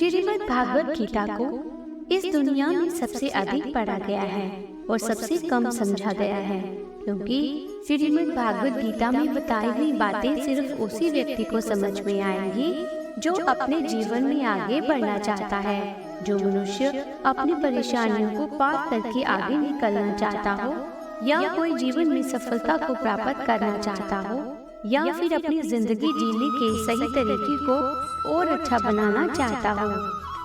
श्रीमद् भागवत गीता को इस दुनिया में सबसे अधिक पढ़ा गया है और सबसे कम समझा गया है, क्योंकि श्रीमद् भागवत गीता में बताई हुई बातें सिर्फ उसी व्यक्ति को समझ में आएंगी जो अपने जीवन में आगे बढ़ना चाहता है, जो मनुष्य अपनी परेशानियों को पार करके आगे निकलना चाहता हो, या कोई जीवन में सफलता को प्राप्त करना चाहता हो, या फिर अपनी जिंदगी जीने के सही तरीके को और अच्छा बनाना चाहता हो।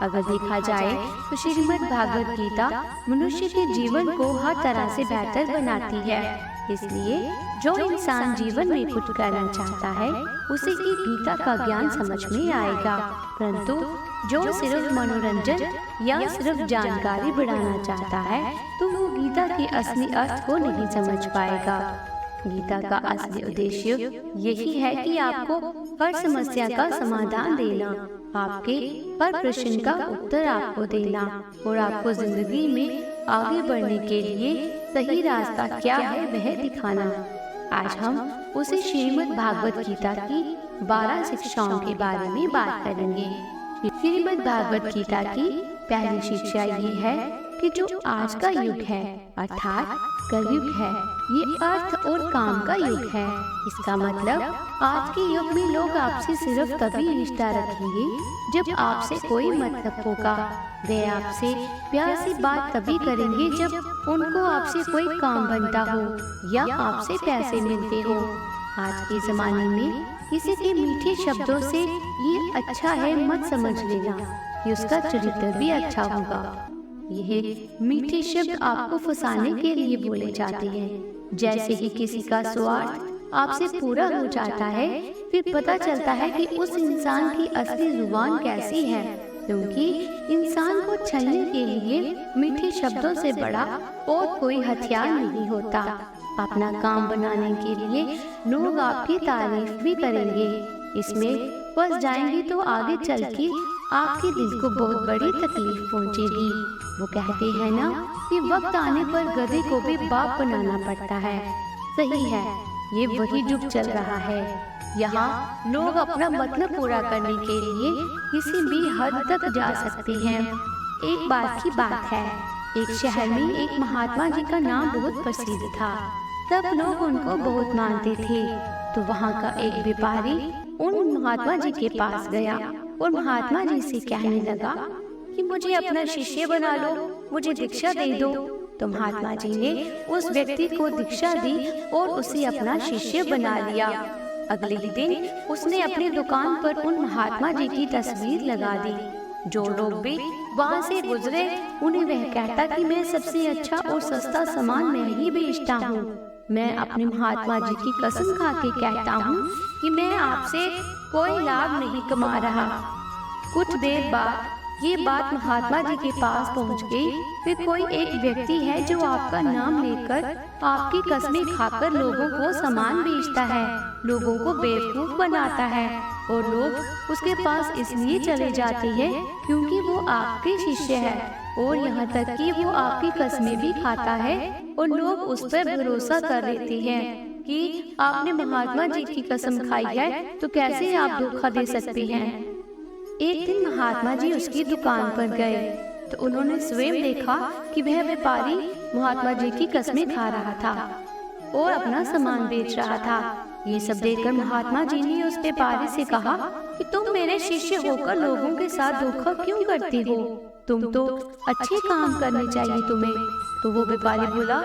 अगर देखा जाए तो श्रीमद् भागवत गीता मनुष्य के जीवन को हर तरह से बेहतर बनाती है। इसलिए जो इंसान जीवन में कुछ करना चाहता है उसे ही गीता का ज्ञान समझ में आएगा, परंतु जो सिर्फ मनोरंजन या सिर्फ जानकारी बढ़ाना चाहता है तो वो गीता के असली अर्थ को नहीं समझ पाएगा। गीता का असली उद्देश्य यही है कि आपको हर समस्या का समाधान देना, आपके हर प्रश्न का उत्तर आपको देना और आपको जिंदगी में आगे बढ़ने के लिए सही रास्ता क्या है वह दिखाना। आज हम उसी श्रीमद् भागवत गीता की 12 शिक्षाओं के बारे में बात करेंगे। श्रीमद् भागवत गीता की पहली शिक्षा ये है कि जो आज का युग है अर्थात कलयुग है, ये अर्थ और काम का युग है। इसका मतलब आज के युग में लोग आपसे सिर्फ तभी रिश्ता रखेंगे जब आपसे कोई मतलब होगा। वे आपसे प्यार से बात तभी करेंगे जब उनको आपसे कोई काम बनता हो या आपसे पैसे मिलते हो। आज के जमाने में किसी के मीठे शब्दों से ये अच्छा है मत समझ लेना कि उसका चरित्र भी अच्छा होगा। यह मीठे शब्द आपको फंसाने के लिए बोले जाते हैं। जैसे ही किसी का स्वार्थ आपसे पूरा हो जाता है, फिर पता चलता है कि उस इंसान की असली जुबान कैसी है, क्योंकि इंसान को छलने के लिए मीठे शब्दों से बड़ा और कोई हथियार नहीं होता। अपना काम बनाने के लिए लोग आपकी तारीफ भी करेंगे, इसमें फंस जाएंगे तो आगे चल के आपके दिल को बहुत बड़ी तकलीफ पहुंचेगी। वो कहते हैं ना कि वक्त आने पर गधे को भी बाप बनाना पड़ता है। सही है, ये वही युग चल रहा है। यहाँ लोग अपना मतलब पूरा करने के लिए किसी भी हद तक जा सकते हैं। एक बार की बात है, एक शहर में एक महात्मा जी का नाम बहुत प्रसिद्ध था। सब लोग उनको बहुत मानते थे। तो वहाँ का एक व्यापारी उन महात्मा जी के पास गया और महात्मा जी से कहने लगा कि मुझे अपना शिष्य बना लो, मुझे दीक्षा दे दो। तो महात्मा जी ने उस व्यक्ति को दीक्षा दी और उसे अपना शिष्य बना लिया। अगले ही दिन उसने अपनी दुकान पर उन महात्मा जी की तस्वीर लगा दी। जो लोग भी वहाँ से गुजरे उन्हें वह कहता कि मैं सबसे अच्छा और सस्ता सामान मैं ही बेचता हूँ। मैं अपने महात्मा जी की कसम खा के कहता हूँ कि मैं आपसे कोई लाभ नहीं कमा रहा। कुछ देर बाद ये बात महात्मा जी के पास पहुंच गई। फिर कोई एक व्यक्ति है जो आपका नाम लेकर आपकी कस्में खाकर लोगों को सामान बेचता है, लोगों को बेवकूफ बनाता है और लोग उसके पास इसलिए चले जाते हैं क्योंकि वो आपके शिष्य है और यहाँ तक कि वो आपकी कस्में भी खाता है और लोग उस पर भरोसा कर लेते हैं कि आपने महात्मा जी की कसम खाई है तो कैसे आप धोखा दे सकते हैं। एक दिन महात्मा जी उसकी दुकान पर गए तो उन्होंने स्वयं देखा कि वह व्यापारी महात्मा जी की कस्में खा रहा था और अपना सामान बेच रहा था। ये सब देखकर महात्मा जी ने उस व्यापारी से कहा कि तुम मेरे शिष्य होकर लोगों के साथ धोखा क्यों करते हो? तुम तो अच्छे काम करने चाहिए तुम्हें। तो वो व्यापारी बोला,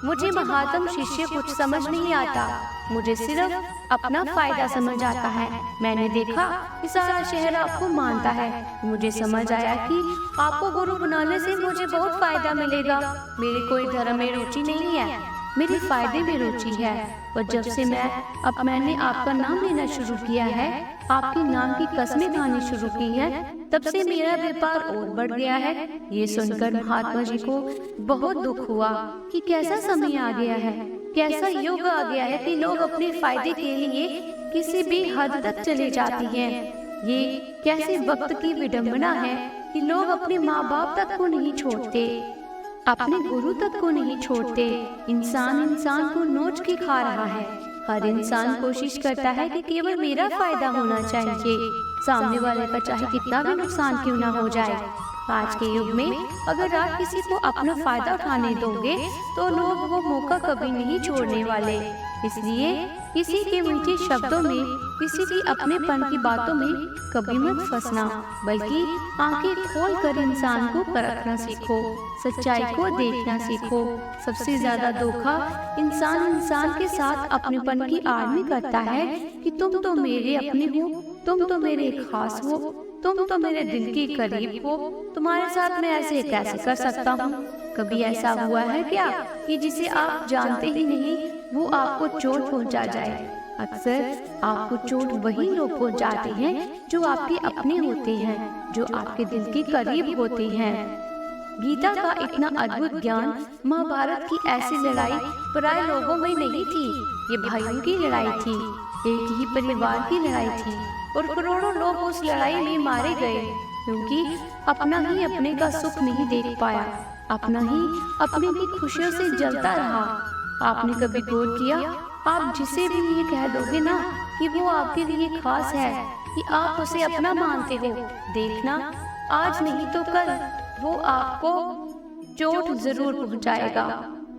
मुझे महात्म शिष्य कुछ समझ नहीं आता, मुझे सिर्फ अपना फायदा समझ आता है। मैंने देखा कि सारा शहर आपको मानता है, मुझे समझ आया कि आपको गुरु बनाने से मुझे बहुत फायदा मिलेगा। मेरी कोई धर्म में रुचि नहीं है, मेरे फायदे में रुचि है। और जब से मैंने आपका नाम लेना शुरू किया है, आपके नाम की कस्में खानी शुरू की है, तब से मेरा व्यापार और बढ़ गया है। ये सुनकर महात्मा जी को बहुत दुख हुआ कि कैसा समय आ गया है, कैसा युग आ गया है कि लोग अपने फायदे के लिए किसी भी हद तक चले जाते हैं। ये कैसे वक्त की विडंबना है कि लोग अपने माँ बाप तक को नहीं छोड़ते, अपने गुरु तक को नहीं छोड़ते। इंसान को नोच के खा रहा है। हर इंसान कोशिश करता है कि केवल मेरा फायदा होना चाहिए, सामने वाले का चाहे कितना भी नुकसान क्यों ना हो जाए। आज के युग में अगर आप किसी को अपना फायदा उठाने दोगे तो लोग वो मौका कभी नहीं छोड़ने वाले। इसलिए किसी के मीठे शब्दों में, किसी की अपनेपन की बातों में कभी मत फंसना, बल्कि आंखें खोल कर इंसान को परखना सीखो, सच्चाई को देखना सीखो। सबसे ज्यादा धोखा इंसान के साथ अपनेपन की आड़ में करता है कि तुम तो मेरे अपने हो, तुम तो मेरे खास हो, तुम तो मेरे दिल के करीब हो, तुम्हारे साथ मैं ऐसे कैसे कर सकता हूँ। कभी ऐसा हुआ है क्या कि जिसे आप जानते ही नहीं वो आपको चोट पहुँचा जाए? अक्सर आपको चोट वही लोग पहुँचाते हैं जो आपके अपने होते हैं, जो आपके दिल के करीब होते हैं। गीता का इतना अद्भुत ज्ञान महाभारत की ऐसी लड़ाई पराये लोगों में नहीं थी। ये भाइयों की लड़ाई थी, एक ही परिवार की लड़ाई थी और करोड़ों लोग उस लड़ाई में मारे गए क्योंकि अपना ही अपने का सुख नहीं देख पाया, अपना ही अपने की खुशियों से जलता रहा। आपने कभी गौर किया, आप जिसे भी ये कह दोगे ना कि वो आपके लिए खास है, कि आप उसे अपना मानते हो, देखना आज नहीं तो कल वो आपको चोट जरूर पहुंचाएगा।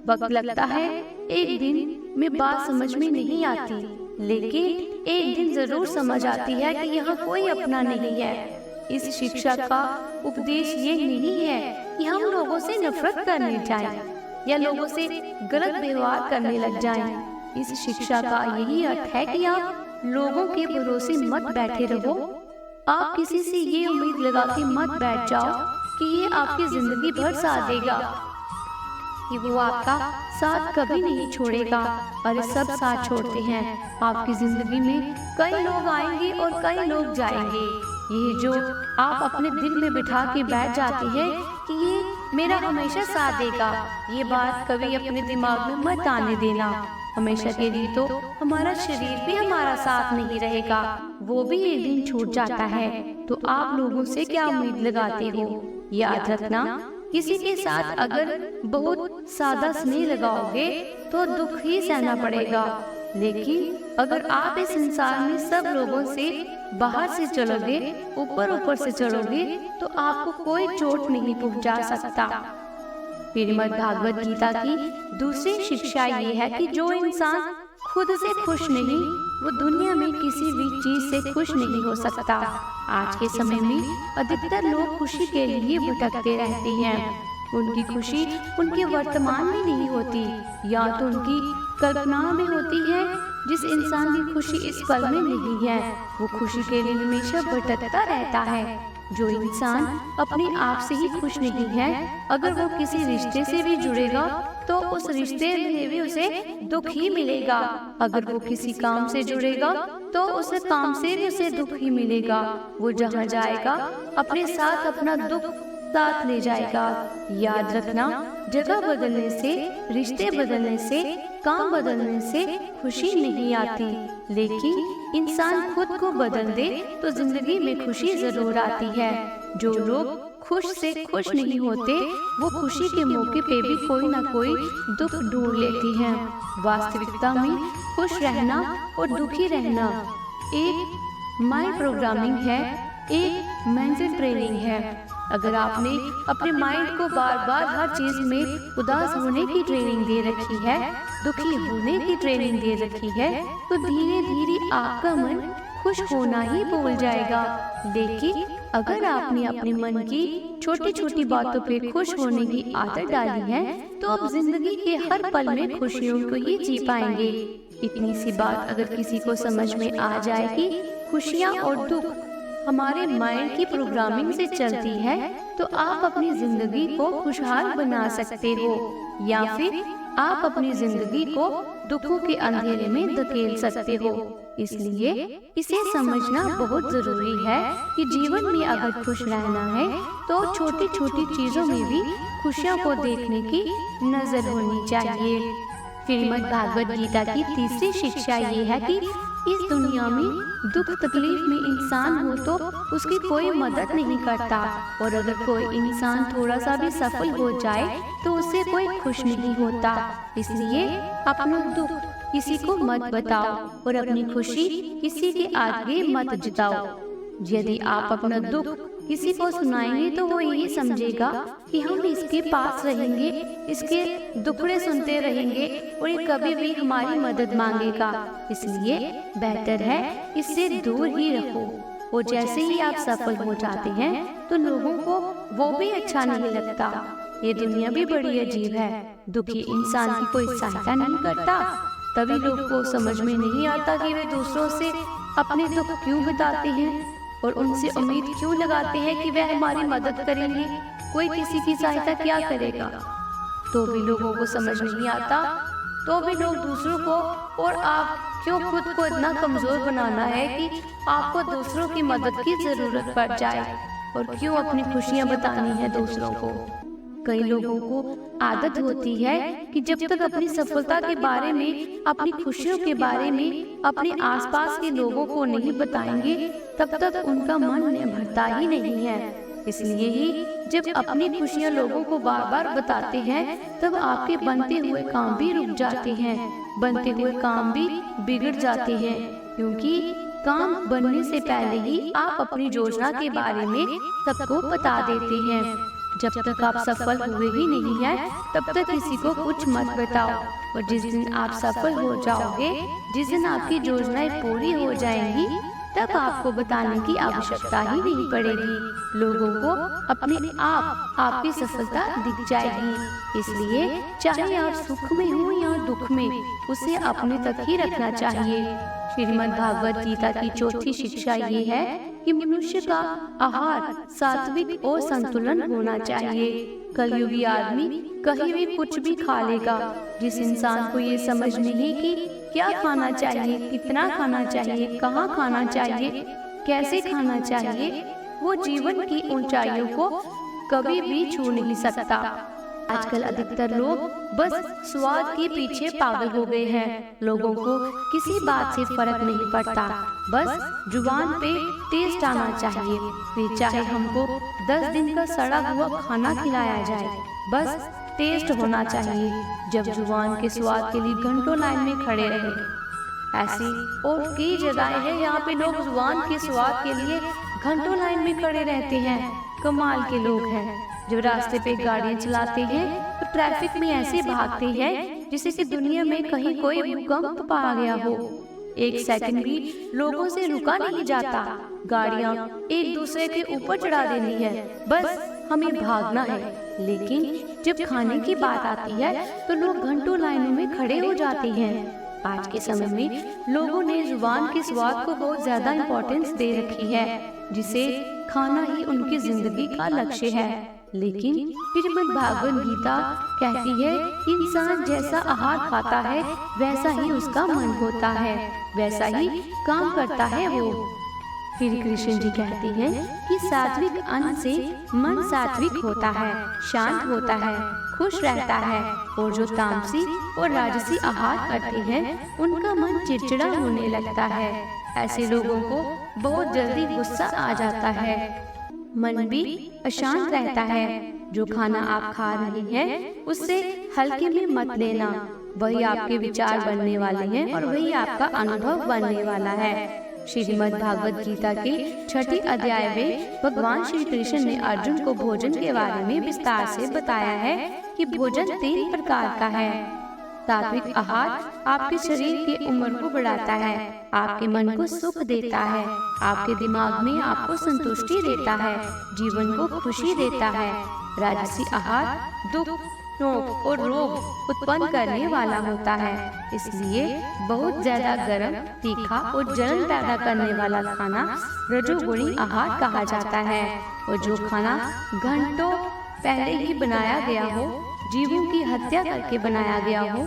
वक्त लगता है, एक दिन में बात समझ में नहीं आती, लेकिन एक दिन जरूर समझ आती है कि यहाँ कोई अपना नहीं है। इस शिक्षा का उपदेश ये नहीं है कि हम लोगों से नफरत करने जाएं या लोगों से गलत व्यवहार करने लग जाएं। इस शिक्षा का यही अर्थ है कि आप लोगों के भरोसे मत बैठे रहो। आप किसी से ये उम्मीद लगा के मत बैठ जाओ कि ये आपकी जिंदगी भर साथ देगा, कि वो आपका साथ कभी नहीं छोड़ेगा। और सब साथ छोड़ते हैं। आपकी जिंदगी में कई लोग आएंगे और कई लोग जाएंगे। ये जो आप अपने दिल में बिठा के बैठ जाते हैं कि ये मेरा हमेशा साथ देगा, ये बात कभी अपने दिमाग में मत आने देना। हमेशा के लिए तो हमारा शरीर भी हमारा साथ नहीं रहेगा, वो भी एक दिन छूट जाता है। तो आप लोगों से क्या उम्मीद लगाते हो? याद रखना, किसी के साथ अगर बहुत सादा स्नेह लगाओगे तो दुख ही सहना पड़ेगा, लेकिन अगर आप इस संसार में सब लोगों से बाहर से चलोगे, ऊपर से चलोगे, तो आपको कोई चोट नहीं पहुंचा सकता। श्रीमद् भागवत गीता की दूसरी शिक्षा ये है कि जो इंसान खुद से खुश नहीं, वो दुनिया में किसी भी चीज से खुश नहीं हो सकता। आज के समय में अधिकतर लोग खुशी के लिए भटकते रहते हैं। उनकी खुशी उनके वर्तमान में नहीं होती, या तो उनकी कल्पनाओं में होती है। जिस इंसान की खुशी इस पल में नहीं है, वो खुशी के लिए हमेशा भटकता रहता है। जो इंसान अपने आप से ही खुश नहीं है, अगर वो किसी रिश्ते से भी जुड़ेगा तो उस रिश्ते में भी उसे दुख ही मिलेगा। अगर वो किसी काम से जुड़ेगा तो उस काम से भी उसे दुख ही मिलेगा। वो जहाँ जाएगा अपने साथ अपना दुख साथ ले जाएगा। याद रखना, जगह बदलने से, रिश्ते बदलने से, काम बदलने से खुशी नहीं आती, लेकिन इंसान खुद को बदल दे तो जिंदगी में खुशी जरूर आती है। जो लोग खुश से खुश नहीं होते, वो खुशी के मौके पे भी कोई ना कोई दुख ढूंढ लेते हैं। वास्तविकता में खुश रहना और दुखी रहना एक माइंड प्रोग्रामिंग है, एक मेंटल ट्रेनिंग है। अगर आपने अपने माइंड को बार बार हर चीज में उदास होने की ट्रेनिंग दे रखी है, दुखी होने की ट्रेनिंग दे रखी है, तो धीरे धीरे आपका मन खुश होना ही भूल जाएगा। लेकिन अगर आपने अपने मन की छोटी छोटी बातों पे खुश होने की आदत डाली है, तो आप जिंदगी के हर पल में खुशियों को ही जी पाएंगे। इतनी सी बात अगर किसी को समझ में आ जाए कि खुशियाँ और दुख हमारे माइंड की प्रोग्रामिंग से चलती है, तो आप अपनी जिंदगी को खुशहाल बना सकते हो, या फिर आप अपनी जिंदगी को दुखों के अंधेरे में धकेल सकते हो। इसलिए इसे समझना बहुत जरूरी है कि जीवन में अगर खुश रहना है तो छोटी छोटी चीजों में भी खुशियों को देखने की नजर होनी चाहिए। श्रीमद् भागवत गीता की तीसरी शिक्षा ये है कि इस दुनिया में दुख तकलीफ में इंसान हो तो उसकी कोई मदद नहीं करता, और अगर कोई इंसान थोड़ा सा भी सफल हो जाए तो उससे कोई खुश नहीं होता। इसलिए अपना दुख किसी को मत बताओ और अपनी खुशी किसी के आगे मत जताओ। यदि आप अपना दुख किसी को सुनाएंगे तो वो यही समझेगा कि हम इसके पास रहेंगे, इसके दुखड़े सुनते रहेंगे और ये कभी भी हमारी मदद मांगेगा। इसलिए बेहतर है इससे दूर ही रखो। और जैसे ही आप सफल हो जाते हैं तो लोगों को वो भी अच्छा नहीं लगता। ये दुनिया भी बड़ी अजीब है। दुखी इंसान की कोई सहायता नहीं करता, तभी लोगों को समझ में नहीं आता कि वे दूसरों से अपने दुख क्यों बताते हैं और उनसे उम्मीद क्यों लगाते हैं कि वह हमारी मदद करेंगे। कोई किसी की सहायता क्या करेगा, तो भी लोगों को समझ नहीं आता। तो भी लोग दूसरों को और आप क्यों खुद को इतना कमजोर बनाना है कि आपको दूसरों की मदद की जरूरत पड़ जाए, और क्यों अपनी खुशियां बतानी है दूसरों को। कई लोगों को आदत होती है कि जब तक अपनी सफलता के बारे में, अपनी खुशियों के बारे में अपने आसपास के लोगों को नहीं बताएंगे तब तक उनका मन भरता ही नहीं है। इसलिए ही जब अपनी खुशियां लोगों को बार बार बताते हैं तब आपके बनते हुए काम भी रुक जाते हैं, बनते हुए काम भी बिगड़ जाते हैं, क्योंकि काम बनने से पहले ही आप अपनी योजना के बारे में सबको बता देते हैं। जब तक आप सफल हुए ही नहीं हैं, तब तक किसी को कुछ मत बताओ। और जिस दिन आप सफल हो जाओगे, जिस दिन आपकी योजनाएं पूरी हो जाएंगी, तब आपको बताने की आवश्यकता ही नहीं पड़ेगी। लोगों को अपने आप आपकी सफलता दिख जाएगी। इसलिए चाहे आप सुख में हो या दुख में, उसे अपने तक ही रखना चाहिए। श्रीमद् भागवत गीता की चौथी शिक्षा ये है कि मनुष्य का आहार सात्विक और संतुलन होना चाहिए। कलयुगी आदमी कहीं भी कुछ भी खा लेगा। जिस इंसान को ये समझ नहीं कि क्या खाना चाहिए, कितना खाना चाहिए, कहाँ खाना चाहिए, कैसे खाना चाहिए, वो जीवन की ऊंचाइयों को कभी भी छू नहीं सकता। आजकल अधिकतर लोग बस स्वाद के पीछे पागल हो गए हैं। लोगों को किसी बात से फर्क नहीं पड़ता, बस जुबान पे टेस्ट आना चाहिए। फिर चाहे हमको 10 दिन का सड़ा हुआ खाना खिलाया जाए, बस टेस्ट होना चाहिए। जब जुबान के स्वाद के लिए घंटों लाइन में खड़े रहे। ऐसी और कई जगह है यहाँ पे लोग जुबान के स्वाद के लिए घंटों लाइन में खड़े रहते हैं। कमाल के लोग हैं। जब रास्ते पे गाड़ियाँ चलाते हैं तो ट्रैफिक में ऐसे भागते हैं जैसे कि दुनिया में कहीं कोई भूकंप आ गया हो। एक सेकंड भी लोगों से रुका नहीं जाता। गाड़ियाँ एक दूसरे के ऊपर चढ़ा देनी है, बस हमें भागना है। लेकिन जब खाने की बात आती है तो लोग घंटों लाइनों में खड़े हो जाते हैं। आज के समय में लोगों ने जुबान के स्वाद को बहुत ज्यादा इम्पोर्टेंस दे रखी है, जिसे खाना ही उनकी जिंदगी का लक्ष्य है। लेकिन श्रीमद् भागवत गीता कहती है, इंसान जैसा आहार खाता है वैसा ही उसका मन होता है, वैसा ही काम करता है वो। फिर कृष्ण जी कहते हैं कि सात्विक अन्न से मन सात्विक होता है, शांत होता है, खुश रहता है। और जो तामसी और राजसी आहार करते हैं उनका मन चिड़चिड़ा होने लगता है। ऐसे लोगों को बहुत जल्दी गुस्सा आ जाता है, मन भी अशांत रहता है। जो खाना आप खा रहे हैं उससे हल्के में मत लेना, वही आपके विचार बनने वाले हैं और वही आपका अनुभव बनने वाला है। श्रीमद् भागवत गीता के 6ठी अध्याय में भगवान श्री कृष्ण ने अर्जुन को भोजन के बारे में विस्तार से बताया है कि भोजन 3 प्रकार का है। सात्विक आहार आपके शरीर की उम्र को बढ़ाता है, आपके मन को सुख देता है, आपके दिमाग में आपको संतुष्टि देता है, जीवन को खुशी देता है। राजसी आहार दुख, शोक और रोग उत्पन्न करने वाला होता है। इसलिए बहुत ज्यादा गर्म, तीखा और जलन पैदा करने वाला खाना रजोगुणी आहार कहा जाता है। और जो खाना घंटों पहले ही बनाया गया हो, जीवों की हत्या करके बनाया गया हो,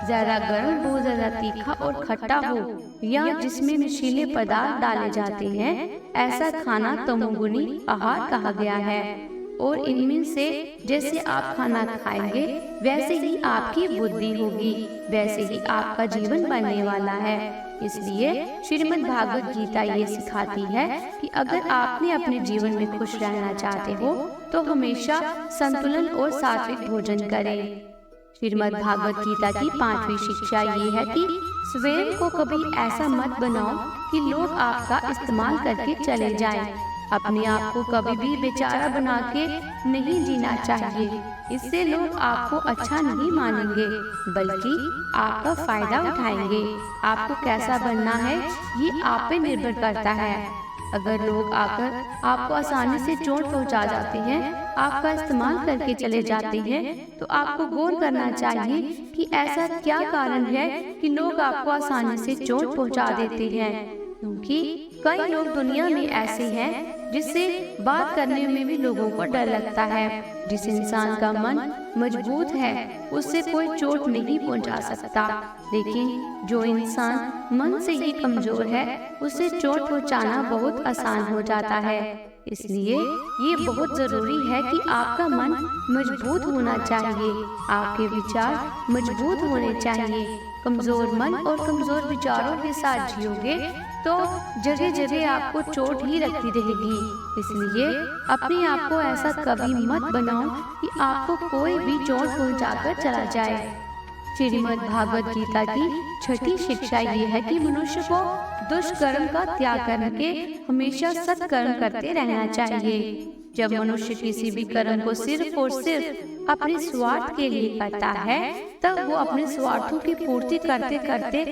ज्यादा गर्म, बहुत ज्यादा तीखा और खट्टा हो, या जिसमें नशीले पदार्थ डाले जाते हैं, ऐसा खाना तमोगुणी आहार कहा गया है। और इनमें से जैसे आप खाना खाएंगे वैसे ही आपकी बुद्धि होगी, वैसे ही आपका जीवन बनने वाला है। इसलिए श्रीमद् भागवत गीता ये सिखाती है कि अगर आपने अपने जीवन में खुश रहना चाहते हो तो हमेशा संतुलन और सात्विक भोजन करें। श्रीमद् भागवत गीता की 5वीं शिक्षा ये है कि स्वयं को कभी ऐसा मत बनाओ कि लोग आपका इस्तेमाल करके चले जाएं। अपने आप को कभी भी बेचारा बना के नहीं जीना चाहिए। इससे लोग आपको अच्छा नहीं मानेंगे, बल्कि आपका फायदा उठाएंगे। आपको कैसा बनना है ये आप पे निर्भर करता है। अगर लोग आकर आपको आसानी से चोट पहुंचा जाते हैं, आपका इस्तेमाल करके चले जाते हैं, तो आपको गौर करना चाहिए कि ऐसा क्या कारण है कि लोग आपको आसानी से चोट पहुंचा देते हैं। क्योंकि कई लोग दुनिया में ऐसे हैं जिससे बात करने में भी लोगों को डर लगता है। जिस इंसान का मन मजबूत है उससे कोई चोट नहीं पहुंचा सकता, लेकिन जो इंसान मन से ही कमजोर है उसे चोट पहुंचाना बहुत आसान हो जाता है। इसलिए ये बहुत जरूरी है कि आपका मन मजबूत होना चाहिए, आपके विचार मजबूत होने चाहिए। कमजोर मन और कमजोर विचारों के साथ जियोगे तो जगह जगह आपको चोट ही लगती रहेगी। इसलिए अपने आप को ऐसा कभी मत बनाओ कि आपको कोई भी चोट पहुंचाकर चला जाए। श्रीमद् भागवत गीता की छठी शिक्षा ये है कि मनुष्य को दुष्कर्म का त्याग करके हमेशा सत्कर्म करते रहना चाहिए। जब मनुष्य किसी भी कर्म को सिर्फ और सिर्फ अपने स्वार्थ के लिए करता है, तब वो अपने स्वार्थों की पूर्ति करते करते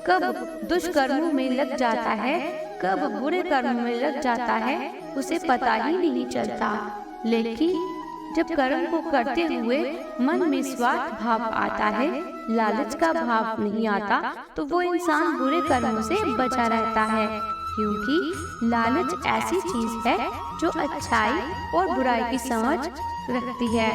कब दुष्कर्मों में लग जाता है, कब बुरे कर्मों में लग जाता है, उसे पता ही नहीं चलता। लेकिन जब कर्म को करते हुए मन में स्वार्थ भाव आता है, लालच का भाव नहीं आता, तो वो इंसान बुरे कर्मों से बचा रहता है। क्योंकि लालच ऐसी चीज है जो अच्छाई और बुराई की समझ रखती है,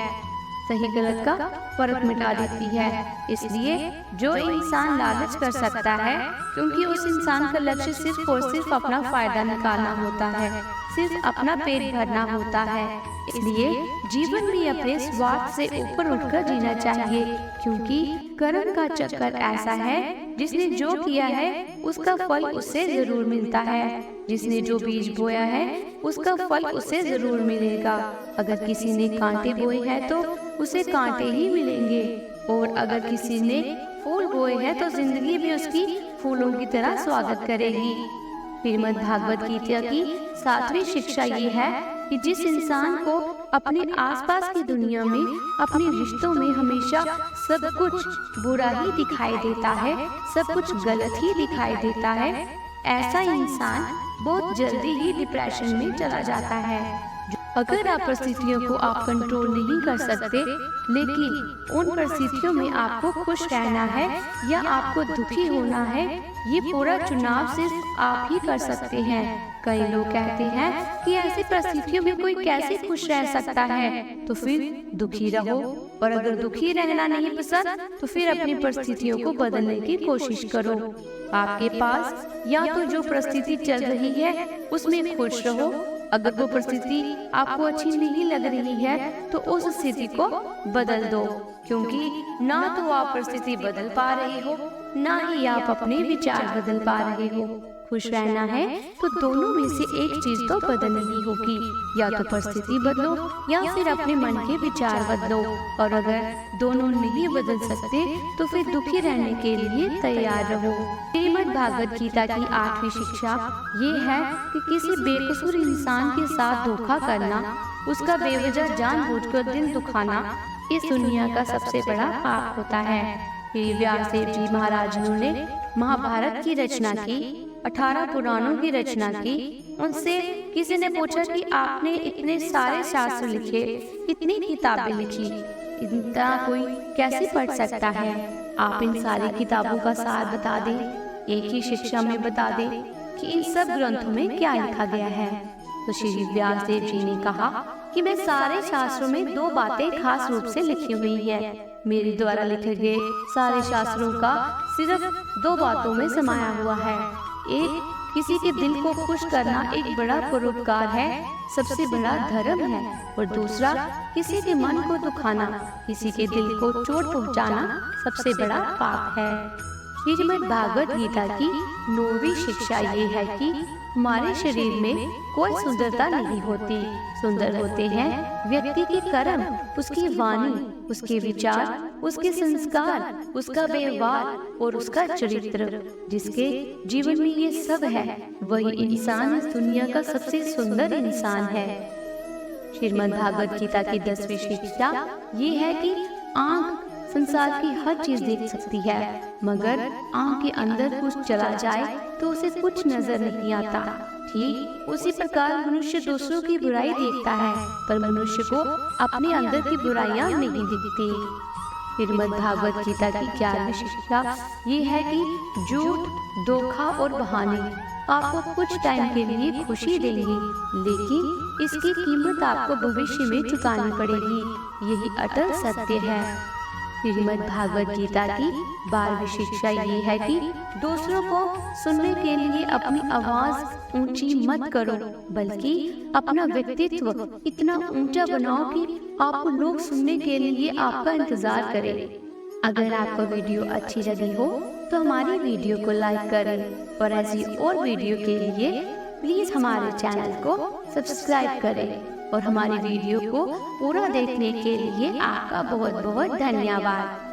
सही गलत का फर्क मिटा देती है। इसलिए जो इंसान लालच कर सकता है, क्योंकि उस इंसान का लक्ष्य सिर्फ और सिर्फ अपना फायदा निकालना होता है, सिर्फ अपना पेट भरना होता है। इसलिए जीवन में अपने स्वार्थ से ऊपर उठकर जीना चाहिए, क्योंकि कर्म का चक्कर ऐसा है, जिसने जो किया है उसका फल उससे जरूर मिलता है। जिसने जो बीज बोया है उसका फल उसे जरूर मिलेगा। अगर किसी ने कांटे बोए हैं तो उसे कांटे ही मिलेंगे, और अगर किसी ने फूल बोए हैं तो जिंदगी भी उसकी फूलों की तरह स्वागत करेगी। श्रीमद् भागवत गीता की 7वीं शिक्षा ये है कि जिस इंसान को अपने आसपास की दुनिया में, अपने रिश्तों में हमेशा सब कुछ बुरा ही दिखाई देता है, सब कुछ गलत ही दिखाई देता है, ऐसा इंसान बहुत जल्दी ही डिप्रेशन में चला जाता है। अगर आप परिस्थितियों को आप कंट्रोल नहीं कर सकते, लेकिन उन परिस्थितियों में आपको खुश रहना है या आपको दुखी होना है, ये पूरा चुनाव सिर्फ आप ही कर सकते हैं। कई लोग कहते हैं कि ऐसी परिस्थितियों में कोई कैसे खुश रह सकता है, तो फिर दुखी रहो, और अगर दुखी रहना नहीं पसंद तो फिर अपनी परिस्थितियों को बदलने की कोशिश करो। आपके पास या तो जो परिस्थिति चल रही है उसमें खुश रहो, अगर वो परिस्थिति आपको अच्छी नहीं लग रही है तो उस स्थिति को बदल दो, क्योंकि ना तो आप परिस्थिति बदल पा रहे हो, ना ही आप अपने विचार बदल पा रहे हो। खुश रहना है तो दोनों में से एक चीज तो बदलनी ही होगी, या तो परिस्थिति बदलो या फिर अपने मन के विचार बदलो। और अगर दोनों नहीं बदल सकते तो फिर दुखी रहने के लिए तैयार रहो। श्रीमद् भागवत गीता की 8वीं शिक्षा ये है कि किसी बेकसूर इंसान के साथ धोखा करना, उसका बेवजह जानबूझकर दिल दुखाना, इस दुनिया का सबसे बड़ा पाप होता है। व्यासदेव जी महाराज ने महाभारत की रचना की, 18 पुराणों की रचना की। उनसे किसी ने पूछा कि आपने इतने सारे शास्त्र लिखे, इतनी किताबें लिखी, इतना कोई कैसे पढ़ सकता है? आप इन सारी किताबों का सार बता दें, एक ही शिक्षा में बता दें कि इन सब ग्रंथों में क्या लिखा गया है। तो श्री व्यासदेव जी ने कहा कि मैं सारे शास्त्रों में 2 बातें खास रूप से लिखी हुई है। मेरे द्वारा लिखे गए सारे शास्त्रों का सिर्फ 2 बातों में समाया हुआ है। एक, किसी के दिल को खुश करना एक बड़ा परोपकार है, सबसे बड़ा धर्म है, और दूसरा, किसी के मन को दुखाना, किसी के दिल को चोट पहुंचाना सबसे बड़ा पाप है। श्रीमद् भागवत गीता की 9वीं शिक्षा ये है कि हमारे शरीर में कोई सुंदरता नहीं होती। सुंदर होते हैं व्यक्ति के कर्म, उसकी वाणी, उसके विचार, उसके संस्कार, उसका व्यवहार और उसका चरित्र। जिसके जीवन में ये सब है वही इंसान इस दुनिया का सबसे सुंदर इंसान है। श्रीमद् भागवत गीता की 10वीं शिक्षा ये है कि आँख संसार की हर चीज देख सकती है, मगर आँख के अंदर कुछ चला जाए तो उसे कुछ नजर नहीं आता। ठीक उसी प्रकार मनुष्य दूसरों की बुराई देखता है, पर मनुष्य को अपने अंदर की बुराइयां नहीं दिखती। श्रीमद् भागवत गीता की 11वीं शिक्षा ये है कि झूठ, धोखा और बहाने आपको कुछ टाइम के लिए खुशी देंगे, लेकिन इसकी कीमत आपको भविष्य में चुकानी पड़ेगी। यही अटल सत्य है। श्रीमद् भागवत गीता की 12वीं शिक्षा ये है कि दूसरों को सुनने के लिए अपनी आवाज ऊंची मत करो, बल्कि अपना व्यक्तित्व इतना ऊंचा बनाओ कि आपको लोग सुनने के लिए आपका इंतजार करें। अगर आपको वीडियो अच्छी लगी हो तो हमारी वीडियो को लाइक करें और ऐसी और वीडियो के लिए प्लीज हमारे चैनल को सब्सक्राइब करें। और हमारी वीडियो को पूरा देखने के लिए आपका बहुत बहुत धन्यवाद।